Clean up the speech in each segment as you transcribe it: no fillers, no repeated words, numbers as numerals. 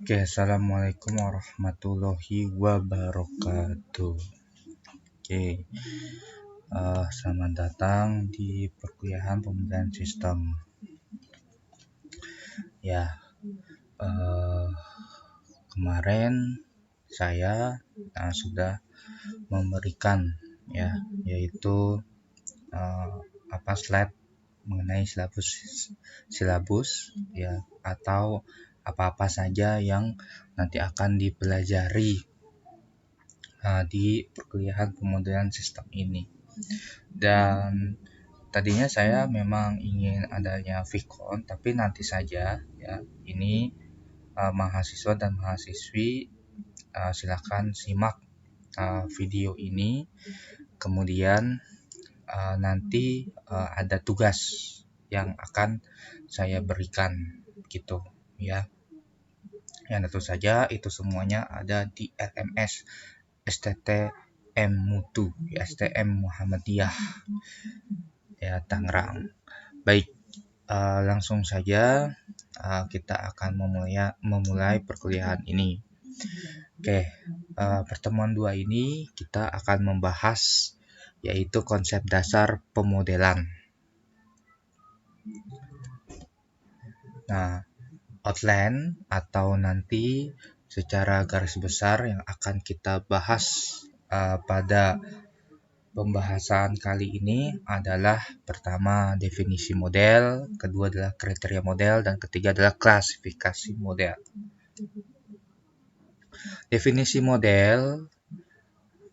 Oke, assalamualaikum warahmatullahi wabarakatuh. Oke, selamat datang di perkuliahan pemilihan sistem. Ya, kemarin saya sudah memberikan yaitu slide mengenai silabus ya, atau apa-apa saja yang nanti akan dipelajari di perkuliahan pemodelan sistem ini. Dan tadinya saya memang ingin adanya Vkon, tapi nanti saja ya. Ini mahasiswa dan mahasiswi silakan simak video ini. Kemudian nanti ada tugas yang akan saya berikan gitu ya. Yang tentu saja itu semuanya ada di LMS STTM Mutu, STM Muhammadiyah ya, Tangerang. Baik, langsung saja kita akan memulai perkuliahan ini. Oke, pertemuan 2 ini kita akan membahas yaitu konsep dasar pemodelan. Nah, outline atau nanti secara garis besar yang akan kita bahas pada pembahasan kali ini adalah pertama definisi model, kedua adalah kriteria model, dan ketiga adalah klasifikasi model. Definisi model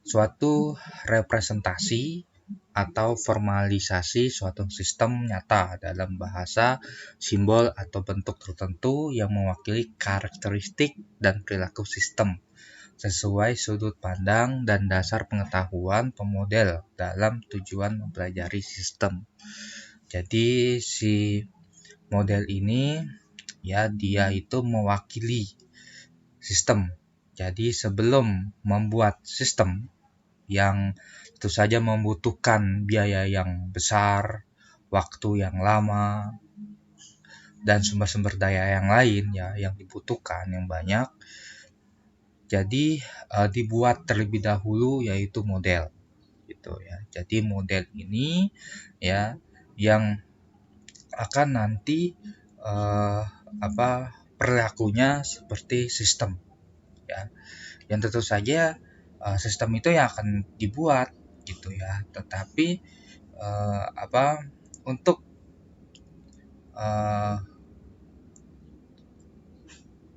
suatu representasi atau formalisasi suatu sistem nyata dalam bahasa, simbol, atau bentuk tertentu yang mewakili karakteristik dan perilaku sistem sesuai sudut pandang dan dasar pengetahuan pemodel dalam tujuan mempelajari sistem. Jadi si model ini ya, dia itu mewakili sistem. Jadi sebelum membuat sistem yang tentu saja membutuhkan biaya yang besar, waktu yang lama, dan sumber-sumber daya yang lain ya yang dibutuhkan yang banyak. Jadi dibuat terlebih dahulu yaitu model gitu ya. Jadi model ini ya yang akan nanti perilakunya seperti sistem ya. Yang tentu saja sistem itu yang akan dibuat gitu ya. Tetapi untuk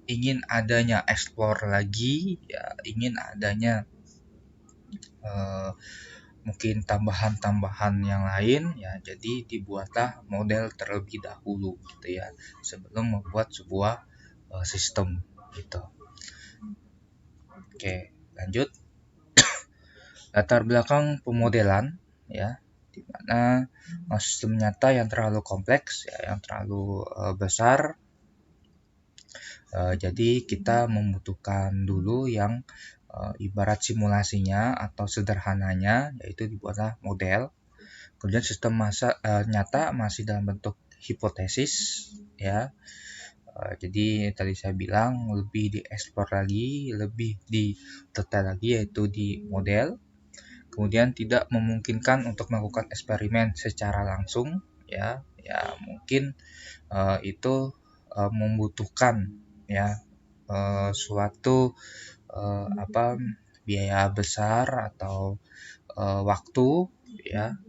ingin adanya explore lagi ya, ingin adanya mungkin tambahan-tambahan yang lain ya, jadi dibuatlah model terlebih dahulu gitu ya sebelum membuat sebuah sistem gitu. Oke, lanjut. Latar belakang pemodelan ya, dimana sistem nyata yang terlalu kompleks ya, yang terlalu besar. Jadi kita membutuhkan dulu yang ibarat simulasinya atau sederhananya, yaitu dibuatlah model. Kemudian sistem nyata masih dalam bentuk hipotesis ya. Jadi tadi saya bilang lebih dieksplor lagi, lebih didetail lagi yaitu di model. Kemudian tidak memungkinkan untuk melakukan eksperimen secara langsung ya mungkin itu membutuhkan ya suatu biaya besar atau waktu ya.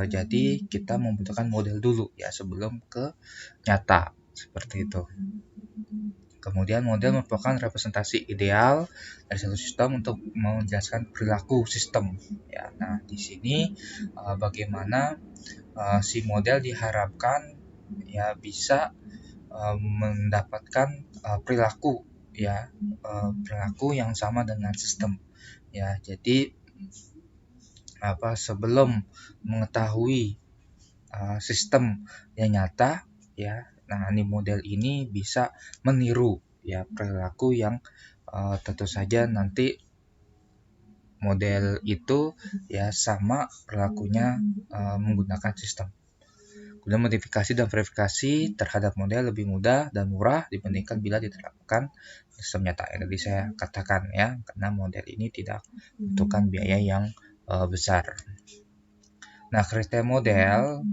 Jadi kita membutuhkan model dulu ya sebelum ke nyata seperti itu. Kemudian model merupakan representasi ideal dari satu sistem untuk menjelaskan perilaku sistem ya. Nah, di sini bagaimana si model diharapkan ya bisa mendapatkan perilaku ya, perilaku yang sama dengan sistem ya. Jadi sebelum mengetahui sistem yang nyata ya, nah ini model ini bisa meniru ya perilaku yang tentu saja nanti model itu ya sama perilakunya menggunakan sistem. Kemudian modifikasi dan verifikasi terhadap model lebih mudah dan murah dibandingkan bila diterapkan sistem nyata. Yang tadi saya katakan ya, karena model ini tidak membutuhkan biaya yang besar. Nah, kriteria model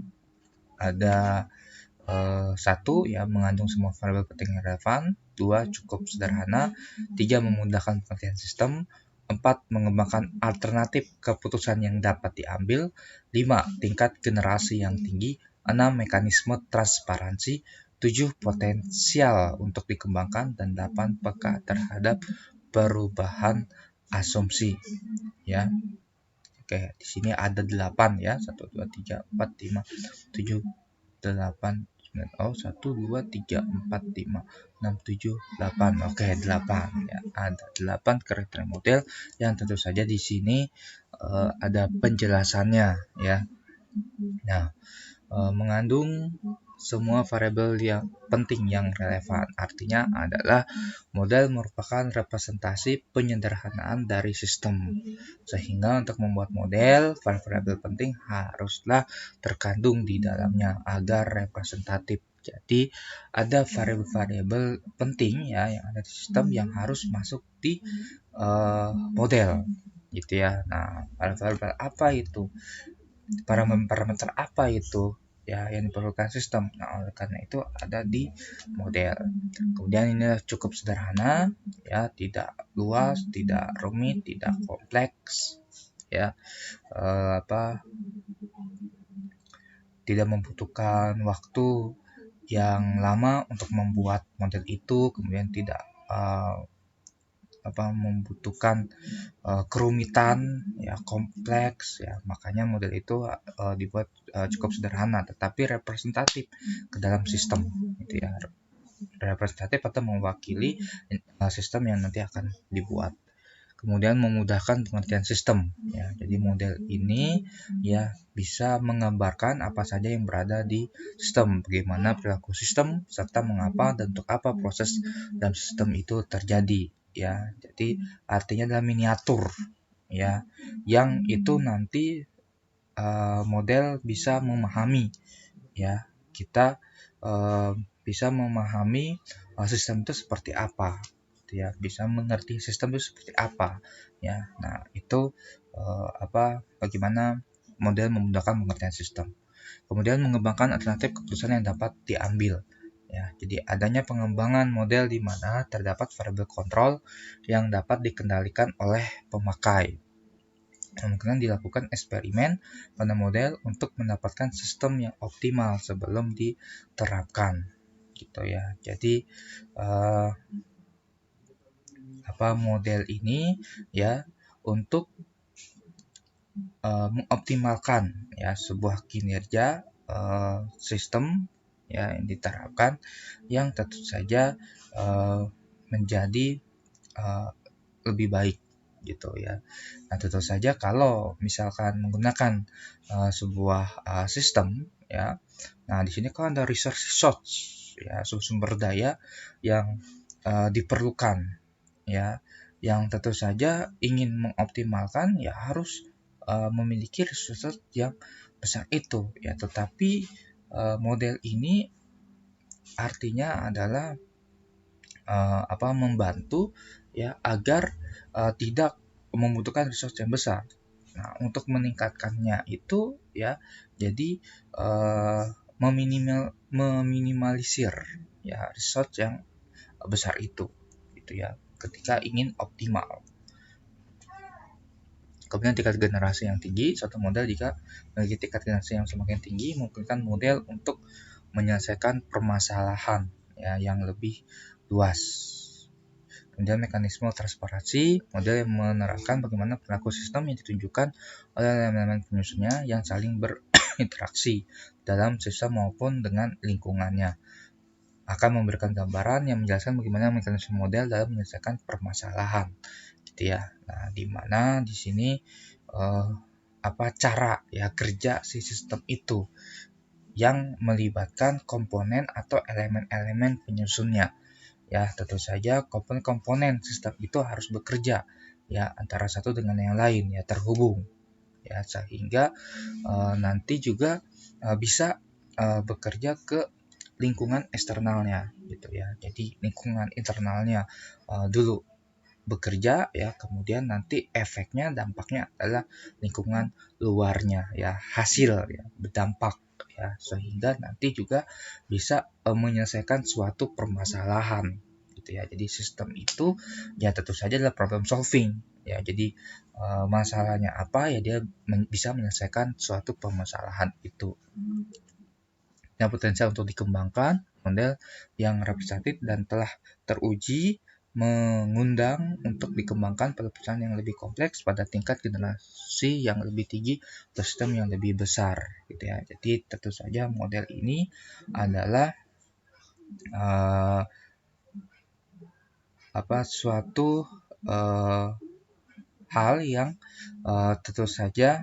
ada satu ya, mengandung semua variabel penting yang relevan. 2, cukup sederhana. 3, memudahkan pengertian sistem. 4, mengembangkan alternatif keputusan yang dapat diambil. 5, tingkat generasi yang tinggi. 6, mekanisme transparansi. 7, potensial untuk dikembangkan. Dan 8, peka terhadap perubahan asumsi. Ya. Oke, di sini ada 8 ya. 1, 2, 3, 4, 5, 7, 8, 1, 2, 3, 4, 5, 6, 7, 8. Oke, 8 ya. Ada 8 kriteria model yang tentu saja di sini ada penjelasannya ya. Nah, mengandung semua variabel yang penting yang relevan. Artinya adalah model merupakan representasi penyederhanaan dari sistem. Sehingga untuk membuat model, variabel penting haruslah terkandung di dalamnya agar representatif. Jadi ada variabel-variabel penting ya yang ada di sistem yang harus masuk di model gitu ya. Nah, variabel apa itu? Parameter apa itu ya yang diperlukan sistem. Nah, oleh karena itu ada di model. Kemudian ini cukup sederhana ya, tidak luas, tidak rumit, tidak kompleks ya. Tidak membutuhkan waktu yang lama untuk membuat model itu, kemudian tidak membutuhkan kerumitan ya, kompleks ya, makanya model itu dibuat cukup sederhana tetapi representatif ke dalam sistem gitu ya, representatif atau mewakili sistem yang nanti akan dibuat. Kemudian memudahkan pengertian sistem ya, jadi model ini ya bisa menggambarkan apa saja yang berada di sistem, bagaimana perilaku sistem serta mengapa dan untuk apa proses dalam sistem itu terjadi ya. Jadi artinya adalah miniatur ya, yang itu nanti model bisa memahami ya, kita bisa memahami sistem itu seperti apa ya, bisa mengerti sistem itu seperti apa ya. Nah, itu bagaimana model memudahkan pengertian sistem. Kemudian mengembangkan alternatif keputusan yang dapat diambil ya. Jadi adanya pengembangan model di mana terdapat variabel kontrol yang dapat dikendalikan oleh pemakai. Kemungkinan dilakukan eksperimen pada model untuk mendapatkan sistem yang optimal sebelum diterapkan gitu ya. Jadi model ini ya untuk mengoptimalkan ya sebuah kinerja sistem ya yang diterapkan, yang tentu saja menjadi lebih baik gitu ya. Nah, tentu saja kalau misalkan menggunakan sebuah sistem ya, nah di sini kan ada resource ya, sumber daya yang diperlukan ya, yang tentu saja ingin mengoptimalkan ya harus memiliki resource yang besar itu ya. Tetapi model ini artinya adalah membantu ya agar tidak membutuhkan resource yang besar. Nah, untuk meningkatkannya itu ya, jadi meminimalisir ya resource yang besar itu gitu ya, ketika ingin optimal. Kemudian tingkat generasi yang tinggi, suatu model jika memiliki tingkat generasi yang semakin tinggi memungkinkan model untuk menyelesaikan permasalahan ya yang lebih luas. Kemudian mekanisme transparansi, model yang menerangkan bagaimana perilaku sistem yang ditunjukkan oleh elemen-elemen penyusunnya yang saling berinteraksi dalam sistem maupun dengan lingkungannya, akan memberikan gambaran yang menjelaskan bagaimana mekanisme model dalam menyelesaikan permasalahan gitu ya. Nah, di mana di sini cara ya kerja si sistem itu yang melibatkan komponen atau elemen-elemen penyusunnya. Ya, tentu saja komponen-komponen sistem itu harus bekerja ya antara satu dengan yang lain ya, terhubung ya, sehingga nanti juga bisa bekerja ke lingkungan eksternalnya gitu ya. Jadi lingkungan internalnya dulu bekerja ya, kemudian nanti efeknya, dampaknya adalah lingkungan luarnya ya, hasil ya, berdampak ya, sehingga nanti juga bisa menyelesaikan suatu permasalahan gitu ya. Jadi sistem itu ya tentu saja adalah problem solving ya. Jadi masalahnya apa ya, dia bisa menyelesaikan suatu permasalahan itu. Yang potensial untuk dikembangkan model yang representatif dan telah teruji, mengundang untuk dikembangkan pada perusahaan yang lebih kompleks pada tingkat generasi yang lebih tinggi atau sistem yang lebih besar gitu ya. Jadi tentu saja model ini adalah uh, suatu hal yang tentu saja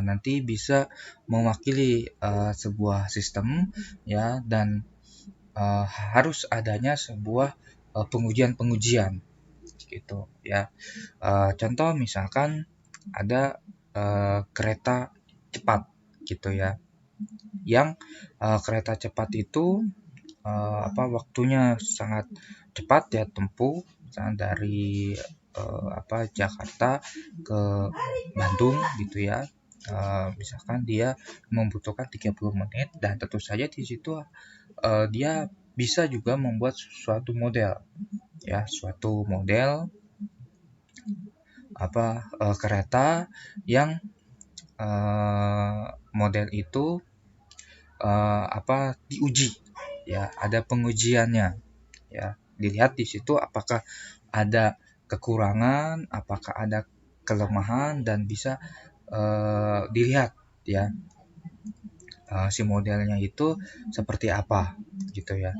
nanti bisa mewakili sebuah sistem ya, dan harus adanya sebuah pengujian-pengujian gitu ya. Contoh misalkan ada kereta cepat gitu ya, yang kereta cepat itu waktunya sangat cepat ya, tempuh misalnya dari Jakarta ke Bandung gitu ya. Misalkan dia membutuhkan 30 menit, dan tentu saja di situ dia bisa juga membuat suatu model ya, suatu model kereta yang model itu diuji ya, ada pengujiannya ya, dilihat di situ apakah ada kekurangan, apakah ada kelemahan, dan bisa dilihat ya si modelnya itu seperti apa gitu ya.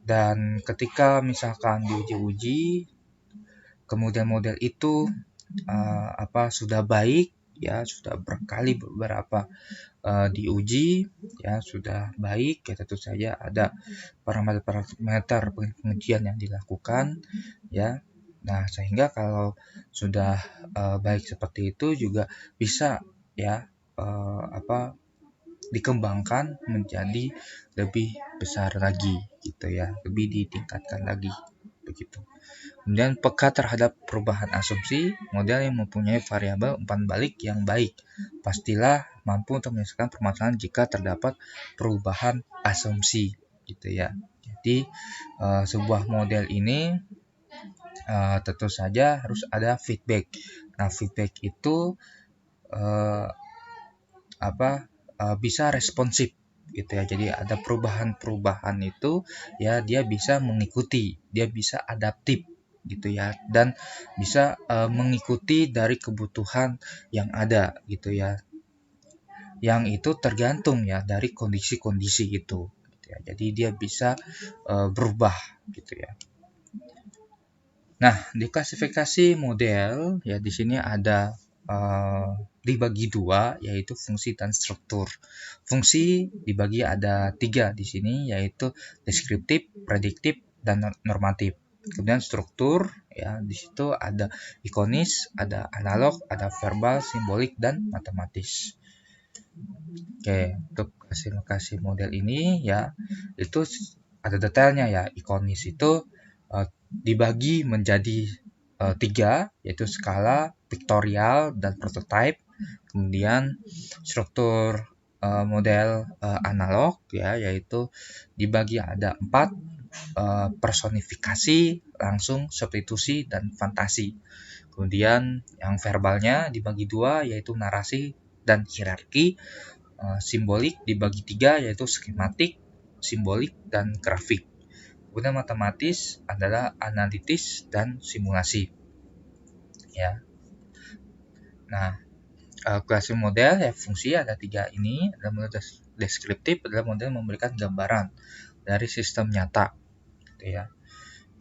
Dan ketika misalkan diuji-uji, kemudian model itu sudah baik ya, sudah berkali beberapa diuji ya, sudah baik ya, tentu saja ada parameter pengujian yang dilakukan ya. Nah, sehingga kalau sudah baik seperti itu juga bisa ya dikembangkan menjadi lebih besar lagi gitu ya, lebih ditingkatkan lagi begitu. Kemudian peka terhadap perubahan asumsi, model yang mempunyai variabel umpan balik yang baik pastilah mampu untuk menyelesaikan permasalahan jika terdapat perubahan asumsi gitu ya. Jadi sebuah model ini tentu saja harus ada feedback. Nah, feedback itu bisa responsif gitu ya. Jadi ada perubahan-perubahan itu ya, dia bisa mengikuti, dia bisa adaptif gitu ya, dan bisa mengikuti dari kebutuhan yang ada gitu ya, yang itu tergantung ya dari kondisi-kondisi itu gitu ya. Jadi dia bisa berubah gitu ya. Nah, di klasifikasi model ya, di sini ada dibagi dua, yaitu fungsi dan struktur. Fungsi dibagi ada 3 di sini, yaitu deskriptif, prediktif, dan normatif. Kemudian struktur ya, di situ ada ikonis, ada analog, ada verbal, simbolik, dan matematis. Oke, untuk klasifikasi model ini ya, itu ada detailnya ya. Ikonis itu dibagi menjadi 3, yaitu skala, pictorial, dan prototype. Kemudian struktur model analog ya, yaitu dibagi ada 4, personifikasi, langsung, substitusi, dan fantasi. Kemudian yang verbalnya dibagi 2, yaitu narasi dan hierarki. Simbolik dibagi 3, yaitu skematik, simbolik, dan grafik. Kemudian matematis adalah analitis dan simulasi ya. Nah, klasifikasi model ya, fungsi ada 3 ini. Ada model deskriptif, adalah model memberikan gambaran dari sistem nyata gitu ya.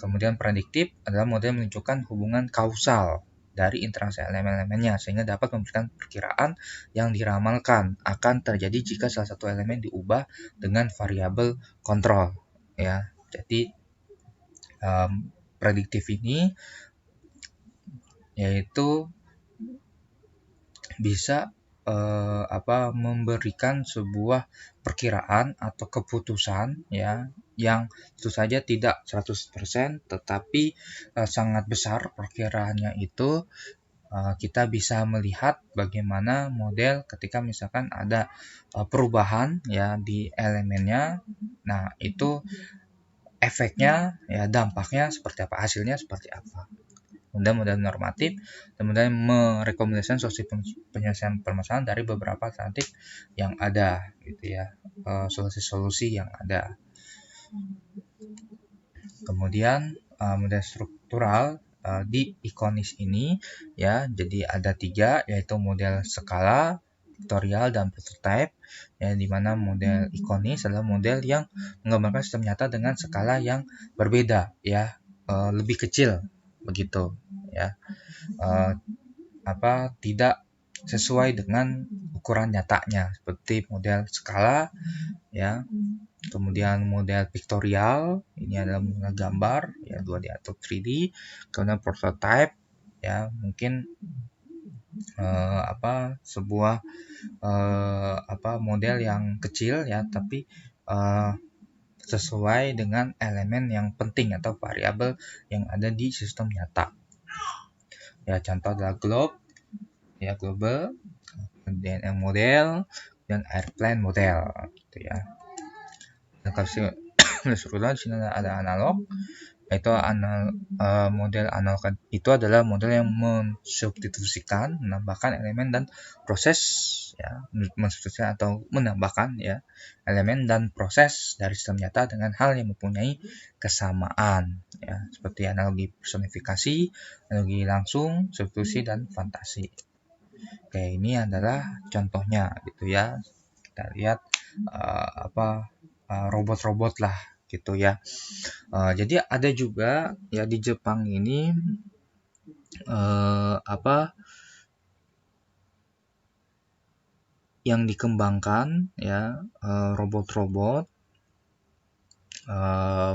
Kemudian prediktif adalah model menunjukkan hubungan kausal dari interaksi elemen-elemennya, sehingga dapat memberikan perkiraan yang diramalkan akan terjadi jika salah satu elemen diubah dengan variabel kontrol ya. Jadi prediktif ini yaitu bisa memberikan sebuah perkiraan atau keputusan ya yang tentu saja tidak 100% tetapi sangat besar perkiraannya itu. Kita bisa melihat bagaimana model ketika misalkan ada perubahan ya di elemennya. Nah, itu efeknya ya dampaknya seperti apa, hasilnya seperti apa. Kemudian model normatif, kemudian merekomendasikan solusi penyelesaian permasalahan dari beberapa alternatif yang ada gitu ya, solusi-solusi yang ada. Kemudian model struktural di ikonis ini ya, jadi ada 3 yaitu model skala, vektorial, dan prototype ya, di mana model ikonis adalah model yang menggambarkan sistem nyata dengan skala yang berbeda ya, lebih kecil begitu ya, tidak sesuai dengan ukuran nyatanya seperti model skala ya. Kemudian model pictorial ini adalah model gambar ya 2D atau 3D. Kemudian prototype ya mungkin sebuah model yang kecil ya tapi sesuai dengan elemen yang penting atau variabel yang ada di sistem nyata. Ya contoh adalah globe ya, global, kemudian model dan airplane model gitu ya. Dan kalau struktural di sini ada analog, yaitu model analog itu adalah model yang mensubstitusikan, menambahkan elemen dan proses ya, mensubstitusikan atau menambahkan ya elemen dan proses dari sistem nyata dengan hal yang mempunyai kesamaan ya, seperti analogi personifikasi, analogi langsung, substitusi, dan fantasi. Oke, ini adalah contohnya gitu ya. Kita lihat robot-robot lah gitu ya. Jadi ada juga ya di Jepang ini yang dikembangkan ya, robot-robot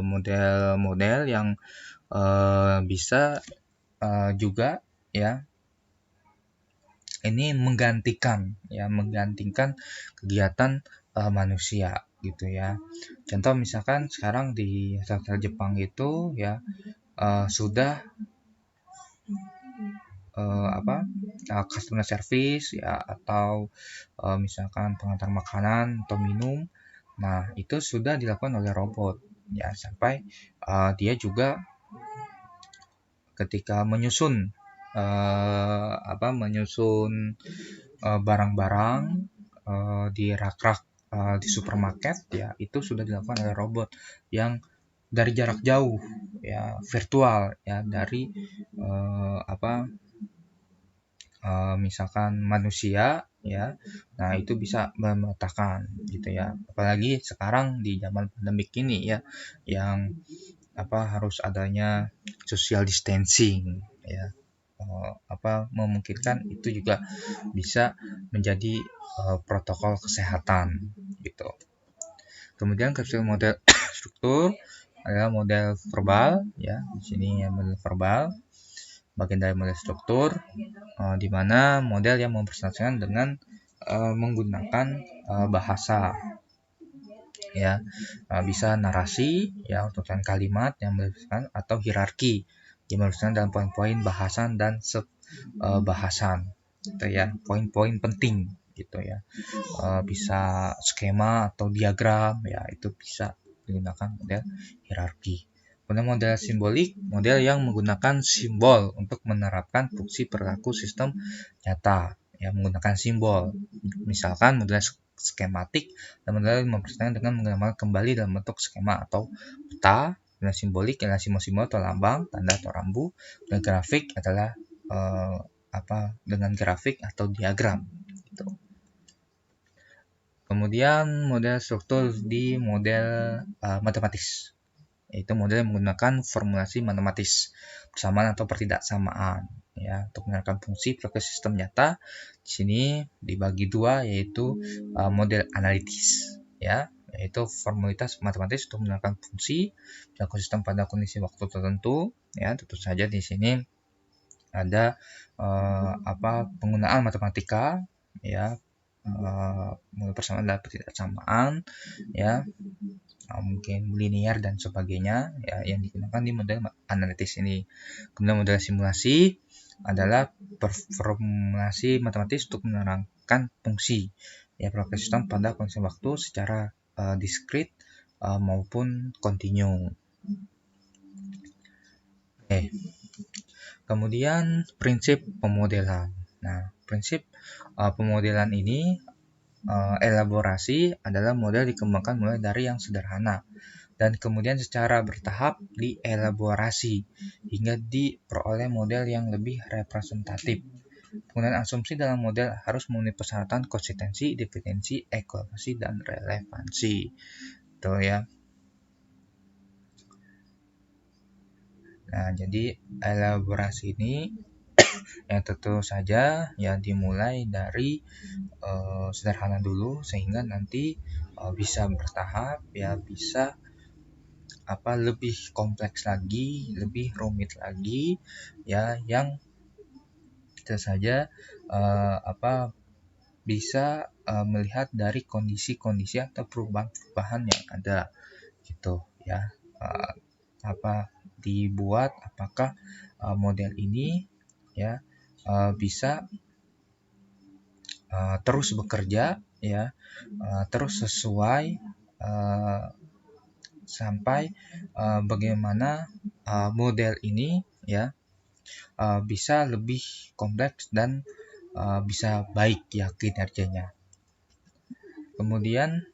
model-model yang bisa juga ya ini menggantikan kegiatan manusia gitu ya. Contoh misalkan sekarang di hotel Jepang itu ya sudah customer service ya, atau misalkan pengantar makanan atau minum. Nah, itu sudah dilakukan oleh robot ya, sampai dia juga ketika menyusun barang-barang di rak-rak di supermarket ya, itu sudah dilakukan oleh robot yang dari jarak jauh ya, virtual ya, dari misalkan manusia ya. Nah, itu bisa memetakan gitu ya. Apalagi sekarang di zaman pandemik ini ya, yang harus adanya social distancing ya. Memungkinkan itu juga bisa menjadi protokol kesehatan gitu. Kemudian model struktur adalah model verbal ya. Di sini model verbal bagian dari model struktur, di mana model yang mempresentasikan dengan menggunakan bahasa ya, bisa narasi ya, urutan kalimat yang merupakan, atau hierarki yang merupakan dalam poin-poin bahasan dan bahasan gitu ya, poin-poin penting gitu ya. Bisa skema atau diagram ya, itu bisa digunakan model hierarki. Kemudian model simbolik, model yang menggunakan simbol untuk menerapkan fungsi perilaku sistem nyata ya, menggunakan simbol. Misalkan model skematik dan model mempresentasikan dengan menggambarkan kembali dalam bentuk skema atau peta. Dan simbolik adalah simbol-simbol atau lambang, tanda atau rambu. Dan grafik adalah dengan grafik atau diagram gitu. Kemudian model struktur di model matematis, yaitu model yang menggunakan formulasi matematis persamaan atau pertidaksamaan ya, untuk menerapkan fungsi perilaku sistem nyata. Di sini dibagi dua, yaitu model analitis ya, yaitu formalitas matematis untuk menerapkan fungsi perilaku sistem pada kondisi waktu tertentu ya. Tentu saja di sini ada penggunaan matematika ya. Model persamaan adalah ketidaksamaan, ya, mungkin linear dan sebagainya, ya, yang digunakan di model analitis ini. Kemudian model simulasi adalah formulasi matematis untuk menerangkan fungsi, ya, properti sistem pada konsep waktu secara diskrit maupun kontinu. Oke. Kemudian prinsip pemodelan. Nah, prinsip pemodelan ini, elaborasi adalah model dikembangkan mulai dari yang sederhana dan kemudian secara bertahap dielaborasi hingga diperoleh model yang lebih representatif. Penggunaan asumsi dalam model harus memenuhi persyaratan konsistensi, dependensi, ekuivalensi, dan relevansi. Tuh ya. Nah, jadi elaborasi ini yang tentu saja ya dimulai dari sederhana dulu sehingga nanti bisa bertahap, ya, bisa lebih kompleks lagi, lebih rumit lagi, ya, yang tentu saja bisa melihat dari kondisi-kondisi atau perubahan-perubahan yang ada gitu ya. Dibuat apakah model ini ya bisa terus bekerja, ya, terus sesuai sampai bagaimana model ini ya bisa lebih kompleks dan bisa baik ya kinerjanya. Kemudian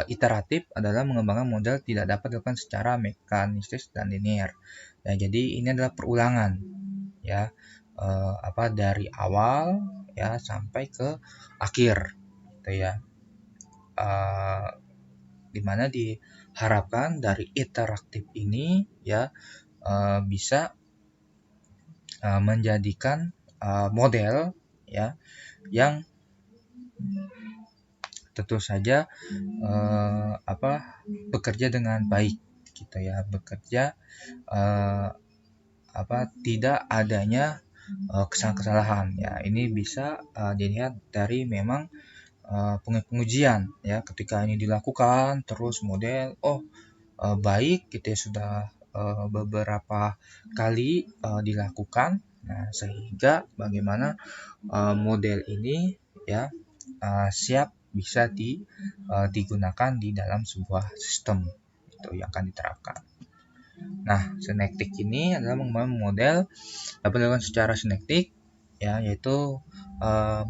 iteratif adalah mengembangkan model tidak dapat dilakukan secara mekanistis dan linear. Ya, jadi ini adalah perulangan ya, dari awal ya sampai ke akhir gitu ya. Dimana diharapkan dari iteratif ini ya bisa menjadikan model ya yang tentu saja bekerja dengan baik gitu ya, bekerja tidak adanya kesalahan-kesalahan ya. Ini bisa dilihat dari memang pengujian ya, ketika ini dilakukan terus model baik gitu ya, sudah beberapa kali dilakukan. Nah, sehingga bagaimana model ini ya siap bisa digunakan di dalam sebuah sistem itu yang akan diterapkan. Nah, sinektik ini adalah mengembangkan model dapat dilakukan secara sinektik ya, yaitu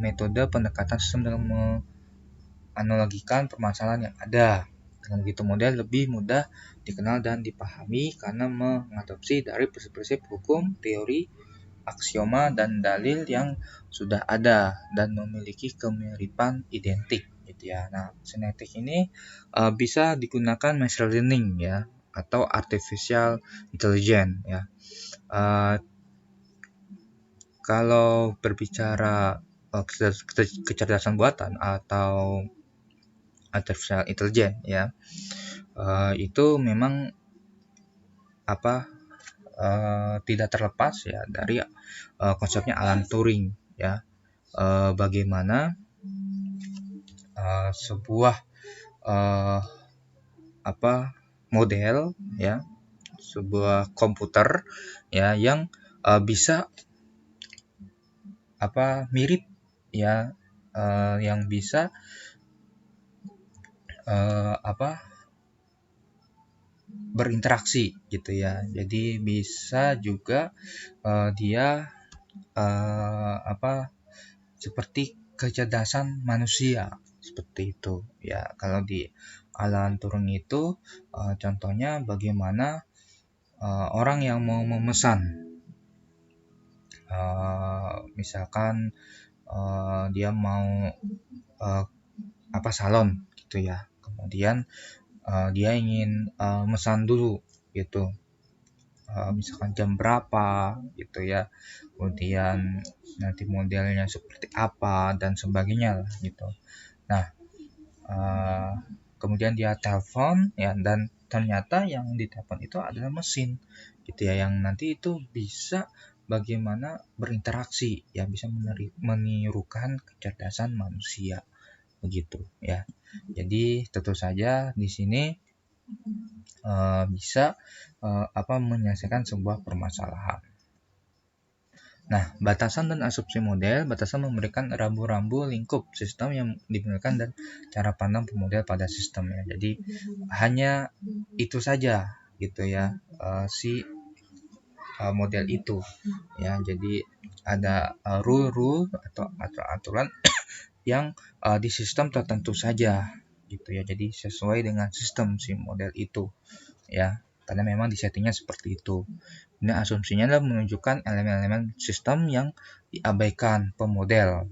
metode pendekatan sistem dalam menganalogikan permasalahan yang ada. Dengan begitu model lebih mudah dikenal dan dipahami karena mengadopsi dari prinsip-prinsip hukum, teori, aksioma, dan dalil yang sudah ada dan memiliki kemiripan identik gitu ya. Nah, sinektik ini bisa digunakan machine learning ya atau artificial intelligence ya. Kalau berbicara kecerdasan buatan atau artificial intelligence ya, itu memang tidak terlepas ya dari konsepnya Alan Turing ya, bagaimana sebuah model ya, sebuah komputer ya yang bisa mirip ya, yang bisa berinteraksi gitu ya. Jadi bisa juga dia seperti kecerdasan manusia seperti itu ya. Kalau di Alan Turing itu contohnya bagaimana orang yang mau memesan, misalkan dia mau salon gitu ya, kemudian dia ingin mesan dulu gitu, misalkan jam berapa gitu ya, kemudian nanti modelnya seperti apa dan sebagainya lah gitu. Nah, kemudian dia telepon ya, dan ternyata yang ditelepon itu adalah mesin gitu ya, yang nanti itu bisa bagaimana berinteraksi, ya bisa menirukan kecerdasan manusia begitu ya. Jadi tentu saja di sini bisa menyelesaikan sebuah permasalahan. Nah, batasan dan asumsi model, batasan memberikan rambu-rambu lingkup sistem yang digunakan dan cara pandang pemodel pada sistemnya. Jadi hanya itu saja gitu ya, model itu ya. Jadi ada rule atau aturan yang di sistem tertentu saja gitu ya. Jadi sesuai dengan sistem si model itu ya, karena memang disettingnya seperti itu. Nah, asumsinya adalah menunjukkan elemen-elemen sistem yang diabaikan pemodel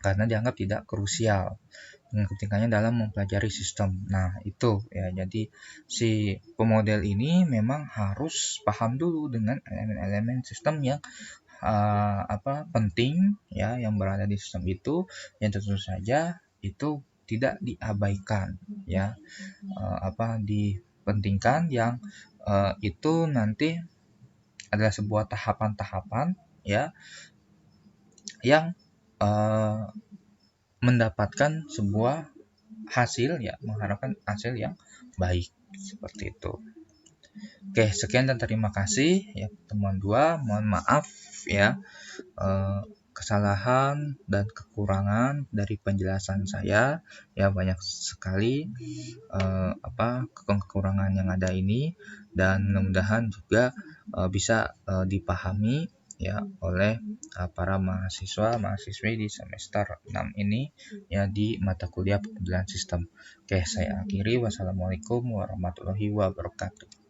karena dianggap tidak krusial dengan kepentingannya dalam mempelajari sistem. Nah, itu ya. Jadi si pemodel ini memang harus paham dulu dengan elemen-elemen sistem yang penting ya, yang berada di sistem itu, yang tentu saja itu tidak diabaikan ya, dipentingkan, yang itu nanti adalah sebuah tahapan-tahapan ya yang mendapatkan sebuah hasil ya, mengharapkan hasil yang baik seperti itu. Oke, sekian dan terima kasih ya pertemuan 2. Mohon maaf ya kesalahan dan kekurangan dari penjelasan saya ya, banyak sekali kekurangan yang ada ini, dan mudah-mudahan juga bisa dipahami ya oleh para mahasiswa-mahasiswi di semester 6 ini ya, di mata kuliah pemodelan sistem. Oke, saya akhiri. Wassalamualaikum warahmatullahi wabarakatuh.